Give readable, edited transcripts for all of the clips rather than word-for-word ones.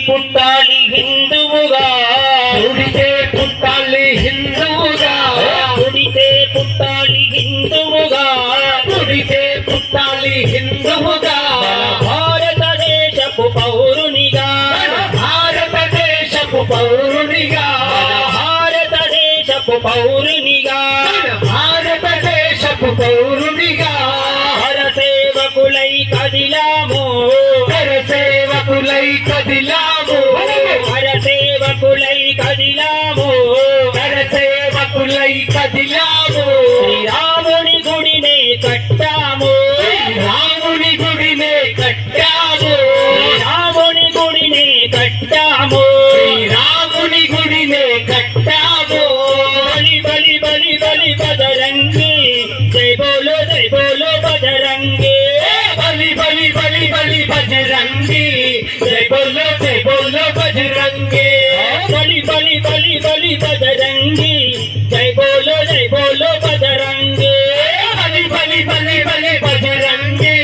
పుట్టాలి హిందువుగా పుడితే పుట్టాలి హిందువుగా పుడితే పుట్టాలి హిందువుగా పుడితే పుట్టాలి హిందువుగా భారతదేశపు పౌరునిగా భారతదేశపు పౌరునిగా భారతదేశపు పౌరునిగా భారతదేశపు పౌరునిగా హరసేవకులై కదిలాము హరసేవకులై కదిలాము హరసేవకులై కదిలాము హరసేవకులై కదిలాము శ్రీరాముని గుడినే కట్టాము రాముని గుడినే కట్టాము రాముని గుడినే కట్టాము రాముని గుడినే కట్టాము బలి బలి బలి బలి బజరంగి జై బోలో బజరంగి బలి బలి బలి బలి బజరంగి జై బోలో బజరంగి బలి బలి బలి బలి బజరంగి జై బోలో బజరంగి బలి బలి బలి బలి బజరంగి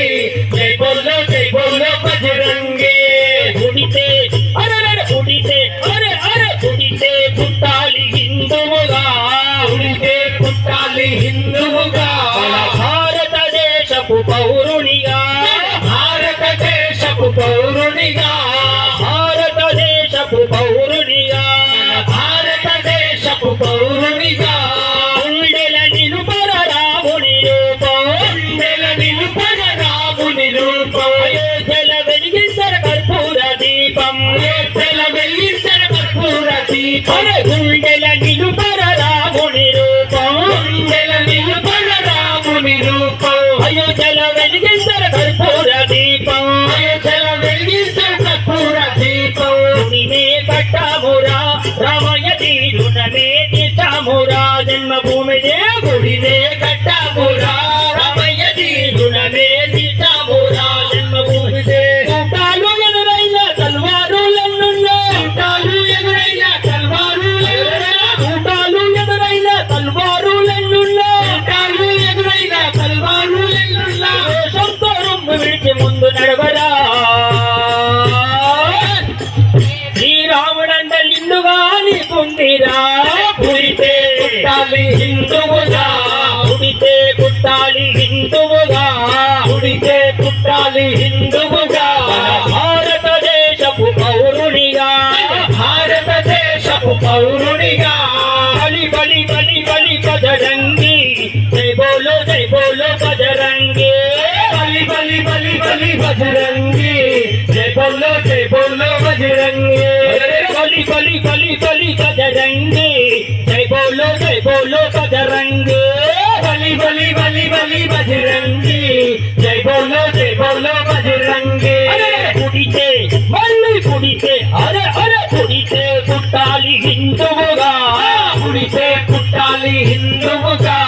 జై బోలో బజరంగి పుడితే అరే పుడితే అరే పుడితే పుట్టాలి హిందువుగా పుడితే పుట్టాలి హిందువుగా భారతదేశపు పౌరునిగా భారతదేశపు పౌరునిగా భారతదేశపు పౌరునిగా భారతదేశపు పౌరునిగా గుండెల నిలుపర రాముని రూపం నెల నిలుపన రాముని రూపం అయోధ్యల వెలిగించర కర్పూర దీపం తెల వెలిగించిన కర్పూర దీపం అరే గుండెల నిలుపర రాముని రూపం నెల నిలుపన రాముని రూపం అయోధ్యల వెలిగించర కర్పూర దీపం తెల వెలిగించిన కర్పూర దీపం గుడినే కట్టామురా రామయ్య తీరునమే తీర్చామురా జన్మభూమిదే గుడినే కట్టామురా రామయ్య తీరునమే తీర్చామురా జన్మభూమిదే చుట్టాలు ఎదురైన తల్వారులెన్నున్నా చుట్టాలు ఎదురైన తల్వారులెన్నున్నా చుట్టాలు ఎదురైన తల్వారులెన్నున్నా చుట్టాలు ఎదురైన తల్వారులెన్నున్నా దేశంతో రొమ్ము విడిచి ముందు నడవరా శ్రీరాముడంత నిండుగా నీకుందిరా పుడితే పుట్టాలి హిందువుగా పుడితే పుట్టాలి హిందువుగా పుడితే పుట్టాలి హిందువుగా భారతదేశపు పౌరునిగా భారతదేశపు పౌరునిగా బలి బలి బలి బలి బజరంగి జై బోలో బజరంగి బలి బలి బలి బలి బజరంగి జై బోలో బజరంగి బలి బలి బలి బలి బజరంగి జై బోలో బజరంగి బలి బలి బలి బలి బజరంగి జై బోలో బజరంగి పుడితే మళ్ళీ పుడితే అరే పుడితే పుట్టాలి హిందువుగా పుడితే పుట్టాలి హిందువుగా